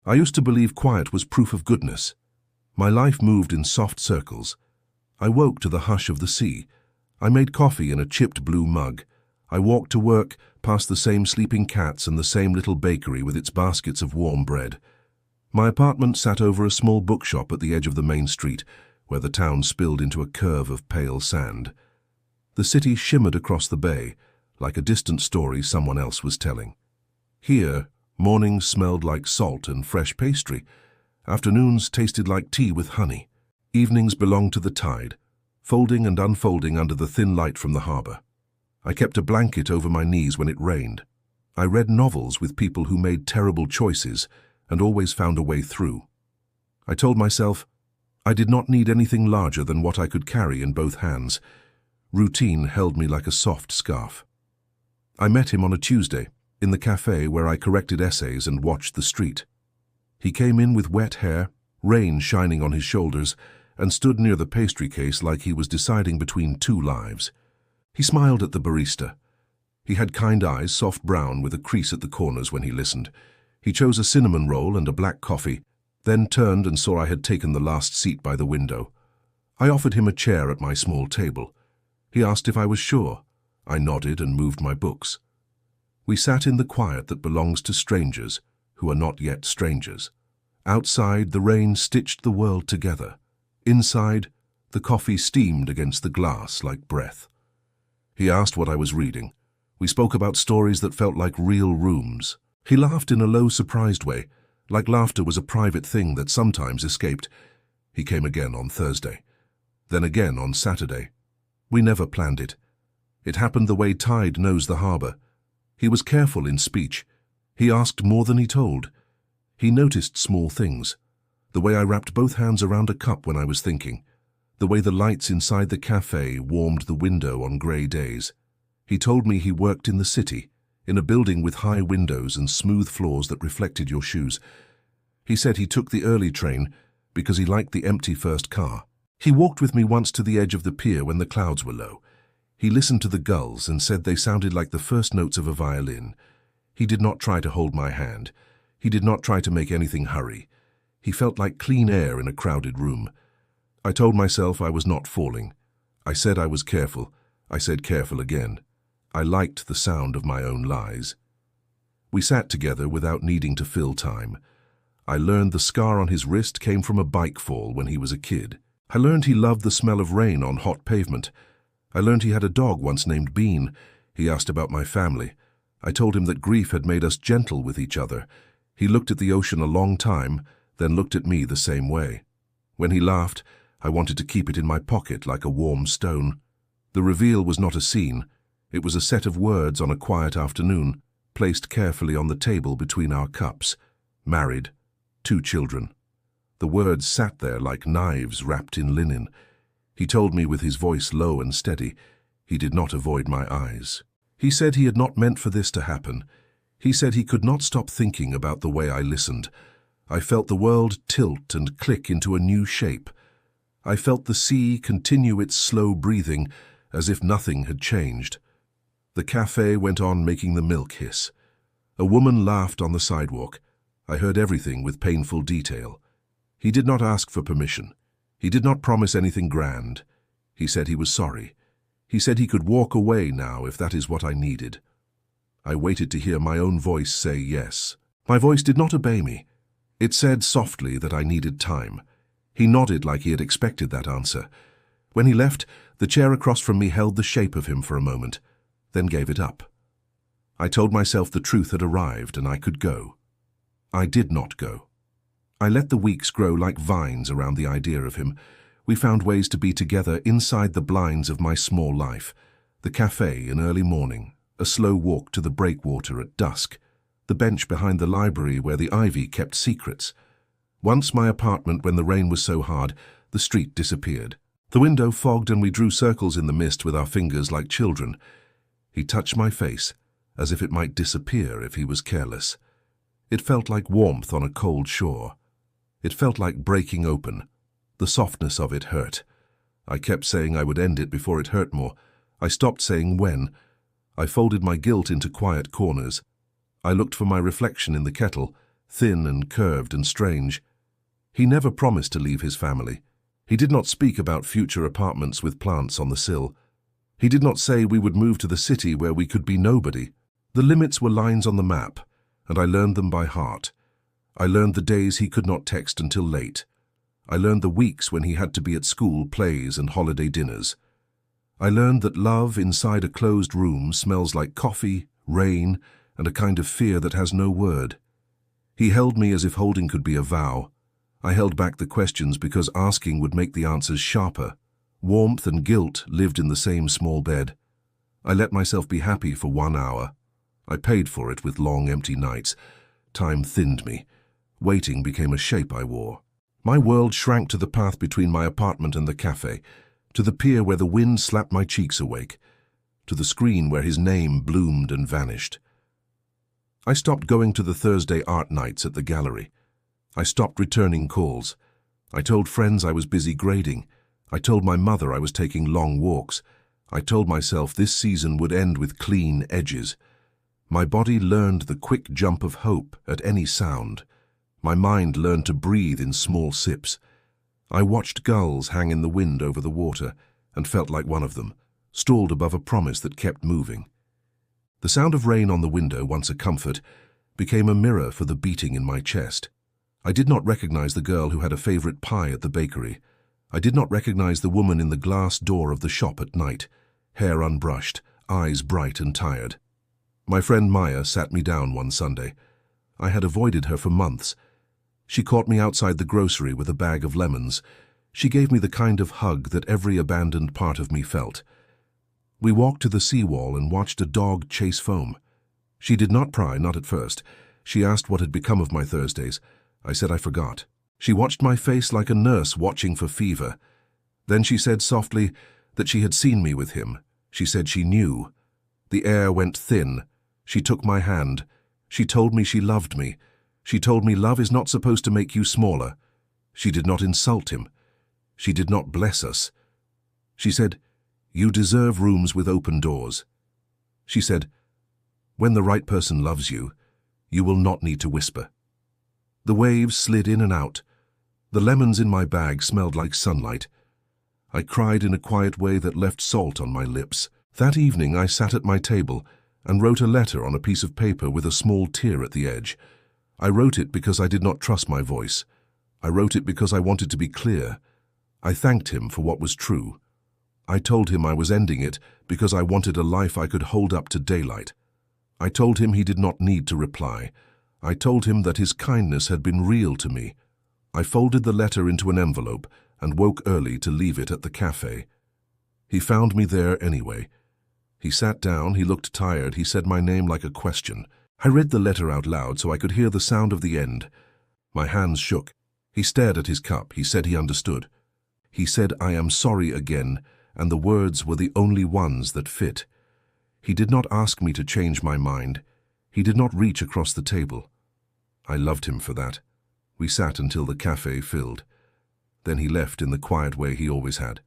I used to believe quiet was proof of goodness. My life moved in soft circles. I woke to the hush of the sea. I made coffee in a chipped blue mug. I walked to work, past the same sleeping cats and the same little bakery with its baskets of warm bread. My apartment sat over a small bookshop at the edge of the main street, where the town spilled into a curve of pale sand. The city shimmered across the bay, like a distant story someone else was telling. Here, mornings smelled like salt and fresh pastry. Afternoons tasted like tea with honey. Evenings belonged to the tide, folding and unfolding under the thin light from the harbor. I kept a blanket over my knees when it rained. I read novels with people who made terrible choices and always found a way through. I told myself I did not need anything larger than what I could carry in both hands. Routine held me like a soft scarf. I met him on a Tuesday, in the café where I corrected essays and watched the street. He came in with wet hair, rain shining on his shoulders, and stood near the pastry case like he was deciding between two lives. He smiled at the barista. He had kind eyes, soft brown with a crease at the corners when he listened. He chose a cinnamon roll and a black coffee, then turned and saw I had taken the last seat by the window. I offered him a chair at my small table. He asked if I was sure. I nodded and moved my books. We sat in the quiet that belongs to strangers who are not yet strangers. Outside, the rain stitched the world together. Inside, the coffee steamed against the glass like breath. He asked what I was reading. We spoke about stories that felt like real rooms. He laughed in a low, surprised way, like laughter was a private thing that sometimes escaped. He came again on Thursday, then again on Saturday. We never planned it. It happened the way tide knows the harbor. He was careful in speech. He asked more than he told. He noticed small things. The way I wrapped both hands around a cup when I was thinking. The way the lights inside the café warmed the window on grey days. He told me he worked in the city, in a building with high windows and smooth floors that reflected your shoes. He said he took the early train because he liked the empty first car. He walked with me once to the edge of the pier when the clouds were low. He listened to the gulls and said they sounded like the first notes of a violin. He did not try to hold my hand. He did not try to make anything hurry. He felt like clean air in a crowded room. I told myself I was not falling. I said I was careful. I said careful again. I liked the sound of my own lies. We sat together without needing to fill time. I learned the scar on his wrist came from a bike fall when he was a kid. I learned he loved the smell of rain on hot pavement. I learned he had a dog once named Bean. He asked about my family. I told him that grief had made us gentle with each other. He looked at the ocean a long time, then looked at me the same way. When he laughed, I wanted to keep it in my pocket like a warm stone. The reveal was not a scene. It was a set of words on a quiet afternoon, placed carefully on the table between our cups. Married, 2 children. The words sat there like knives wrapped in linen. He told me with his voice low and steady. He did not avoid my eyes. He said he had not meant for this to happen. He said he could not stop thinking about the way I listened. I felt the world tilt and click into a new shape. I felt the sea continue its slow breathing as if nothing had changed. The café went on making the milk hiss. A woman laughed on the sidewalk. I heard everything with painful detail. He did not ask for permission. He did not promise anything grand. He said he was sorry. He said he could walk away now if that is what I needed. I waited to hear my own voice say yes. My voice did not obey me. It said softly that I needed time. He nodded like he had expected that answer. When he left, the chair across from me held the shape of him for a moment, then gave it up. I told myself the truth had arrived and I could go. I did not go. I let the weeks grow like vines around the idea of him. We found ways to be together inside the blinds of my small life. The café in early morning, a slow walk to the breakwater at dusk, the bench behind the library where the ivy kept secrets. Once my apartment when the rain was so hard, the street disappeared. The window fogged and we drew circles in the mist with our fingers like children. He touched my face, as if it might disappear if he was careless. It felt like warmth on a cold shore. It felt like breaking open. The softness of it hurt. I kept saying I would end it before it hurt more. I stopped saying when. I folded my guilt into quiet corners. I looked for my reflection in the kettle, thin and curved and strange. He never promised to leave his family. He did not speak about future apartments with plants on the sill. He did not say we would move to the city where we could be nobody. The limits were lines on the map, and I learned them by heart. I learned the days he could not text until late. I learned the weeks when he had to be at school, plays, and holiday dinners. I learned that love inside a closed room smells like coffee, rain, and a kind of fear that has no word. He held me as if holding could be a vow. I held back the questions because asking would make the answers sharper. Warmth and guilt lived in the same small bed. I let myself be happy for 1 hour. I paid for it with long, empty nights. Time thinned me. Waiting became a shape I wore. My world shrank to the path between my apartment and the café, to the pier where the wind slapped my cheeks awake, to the screen where his name bloomed and vanished. I stopped going to the Thursday art nights at the gallery. I stopped returning calls. I told friends I was busy grading. I told my mother I was taking long walks. I told myself this season would end with clean edges. My body learned the quick jump of hope at any sound. My mind learned to breathe in small sips. I watched gulls hang in the wind over the water and felt like one of them, stalled above a promise that kept moving. The sound of rain on the window, once a comfort, became a mirror for the beating in my chest. I did not recognize the girl who had a favorite pie at the bakery. I did not recognize the woman in the glass door of the shop at night, hair unbrushed, eyes bright and tired. My friend Maya sat me down one Sunday. I had avoided her for months. She caught me outside the grocery with a bag of lemons. She gave me the kind of hug that every abandoned part of me felt. We walked to the seawall and watched a dog chase foam. She did not pry, not at first. She asked what had become of my Thursdays. I said I forgot. She watched my face like a nurse watching for fever. Then she said softly that she had seen me with him. She said she knew. The air went thin. She took my hand. She told me she loved me. She told me love is not supposed to make you smaller. She did not insult him. She did not bless us. She said, "You deserve rooms with open doors." She said, "When the right person loves you, you will not need to whisper." The waves slid in and out. The lemons in my bag smelled like sunlight. I cried in a quiet way that left salt on my lips. That evening I sat at my table and wrote a letter on a piece of paper with a small tear at the edge. I wrote it because I did not trust my voice. I wrote it because I wanted to be clear. I thanked him for what was true. I told him I was ending it because I wanted a life I could hold up to daylight. I told him he did not need to reply. I told him that his kindness had been real to me. I folded the letter into an envelope and woke early to leave it at the café. He found me there anyway. He sat down, he looked tired, he said my name like a question. I read the letter out loud so I could hear the sound of the end. My hands shook. He stared at his cup. He said he understood. He said, "I am sorry again," and the words were the only ones that fit. He did not ask me to change my mind. He did not reach across the table. I loved him for that. We sat until the café filled. Then he left in the quiet way he always had.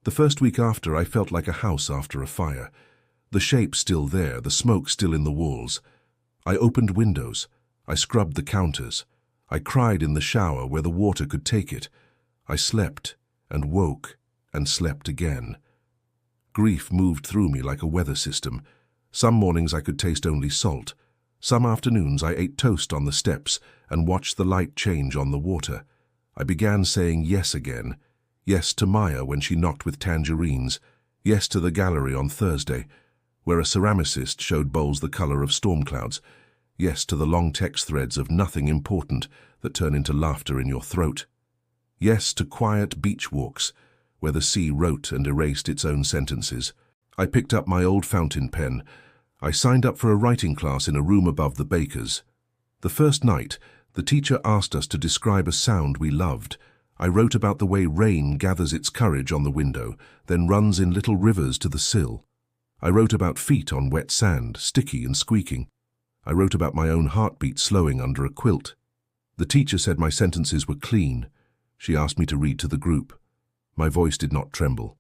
The first week after, I felt like a house after a fire. The shape still there, the smoke still in the walls. I opened windows. I scrubbed the counters. I cried in the shower where the water could take it. I slept and woke and slept again. Grief moved through me like a weather system. Some mornings I could taste only salt. Some afternoons I ate toast on the steps and watched the light change on the water. I began saying yes again. Yes to Maya when she knocked with tangerines. Yes to the gallery on Thursday, where a ceramicist showed bowls the color of storm clouds. Yes to the long text threads of nothing important that turn into laughter in your throat. Yes to quiet beach walks, where the sea wrote and erased its own sentences. I picked up my old fountain pen. I signed up for a writing class in a room above the baker's. The first night, the teacher asked us to describe a sound we loved. I wrote about the way rain gathers its courage on the window, then runs in little rivers to the sill. I wrote about feet on wet sand, sticky and squeaking. I wrote about my own heartbeat slowing under a quilt. The teacher said my sentences were clean. She asked me to read to the group. My voice did not tremble.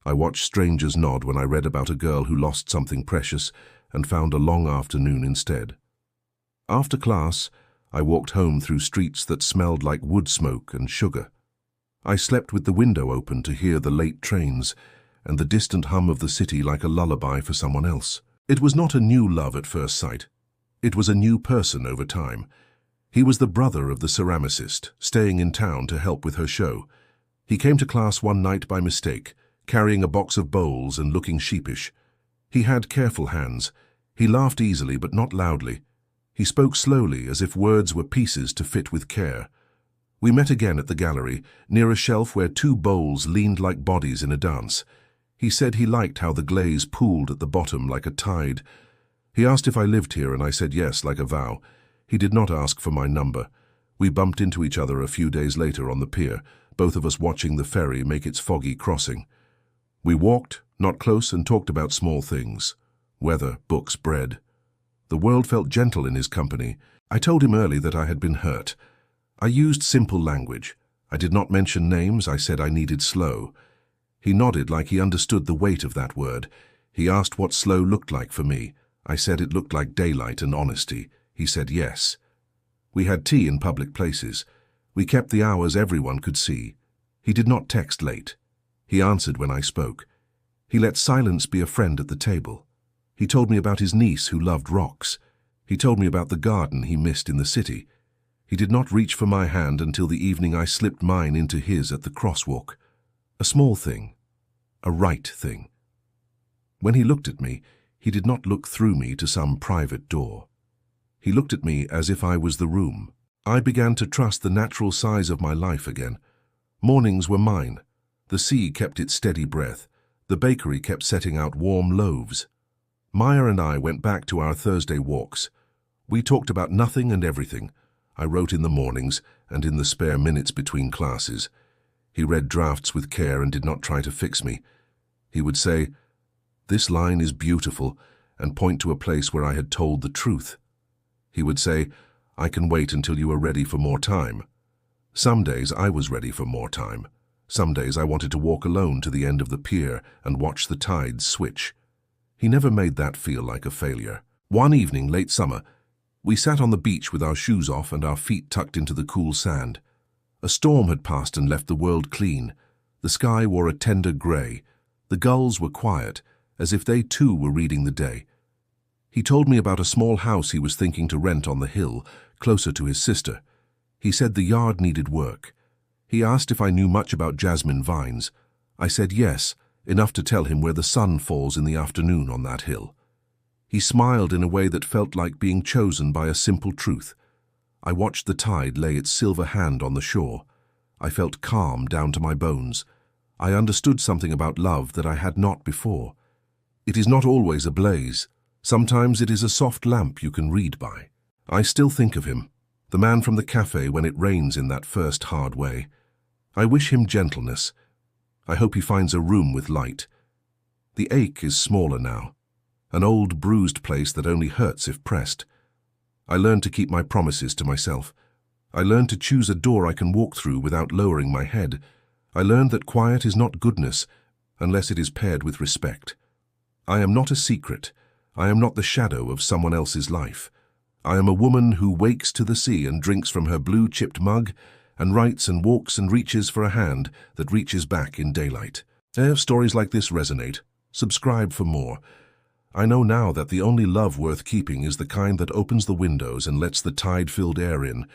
I watched strangers nod when I read about a girl who lost something precious and found a long afternoon instead. After class, I walked home through streets that smelled like wood smoke and sugar. I slept with the window open to hear the late trains and the distant hum of the city like a lullaby for someone else. It was not a new love at first sight. It was a new person over time. He was the brother of the ceramicist, staying in town to help with her show. He came to class one night by mistake, carrying a box of bowls and looking sheepish. He had careful hands. He laughed easily but not loudly. He spoke slowly, as if words were pieces to fit with care. We met again at the gallery, near a shelf where two bowls leaned like bodies in a dance. He said he liked how the glaze pooled at the bottom like a tide. He asked if I lived here, and I said yes, like a vow. He did not ask for my number. We bumped into each other a few days later on the pier, both of us watching the ferry make its foggy crossing. We walked, not close, and talked about small things. Weather, books, bread. The world felt gentle in his company. I told him early that I had been hurt. I used simple language. I did not mention names. I said I needed slow. He nodded like he understood the weight of that word. He asked what slow looked like for me. I said it looked like daylight and honesty. He said yes. We had tea in public places. We kept the hours everyone could see. He did not text late. He answered when I spoke. He let silence be a friend at the table. He told me about his niece who loved rocks. He told me about the garden he missed in the city. He did not reach for my hand until the evening I slipped mine into his at the crosswalk. A small thing. A right thing. When he looked at me, he did not look through me to some private door. He looked at me as if I was the room. I began to trust the natural size of my life again. Mornings were mine. The sea kept its steady breath. The bakery kept setting out warm loaves. Maya and I went back to our Thursday walks. We talked about nothing and everything. I wrote in the mornings and in the spare minutes between classes. He read drafts with care and did not try to fix me. He would say, "This line is beautiful," and point to a place where I had told the truth. He would say, "I can wait until you are ready for more time." Some days I was ready for more time. Some days I wanted to walk alone to the end of the pier and watch the tides switch. He never made that feel like a failure. One evening, late summer, we sat on the beach with our shoes off and our feet tucked into the cool sand. A storm had passed and left the world clean. The sky wore a tender grey. The gulls were quiet, as if they too were reading the day. He told me about a small house he was thinking to rent on the hill, closer to his sister. He said the yard needed work. He asked if I knew much about jasmine vines. I said yes, enough to tell him where the sun falls in the afternoon on that hill. He smiled in a way that felt like being chosen by a simple truth. I watched the tide lay its silver hand on the shore. I felt calm down to my bones. I understood something about love that I had not before. It is not always a blaze. Sometimes it is a soft lamp you can read by. I still think of him, the man from the café when it rains in that first hard way. I wish him gentleness. I hope he finds a room with light. The ache is smaller now, an old bruised place that only hurts if pressed. I learned to keep my promises to myself. I learned to choose a door I can walk through without lowering my head. I learned that quiet is not goodness unless it is paired with respect. I am not a secret. I am not the shadow of someone else's life. I am a woman who wakes to the sea and drinks from her blue-chipped mug and writes and walks and reaches for a hand that reaches back in daylight. If stories like this resonate, subscribe for more. I know now that the only love worth keeping is the kind that opens the windows and lets the tide-filled air in,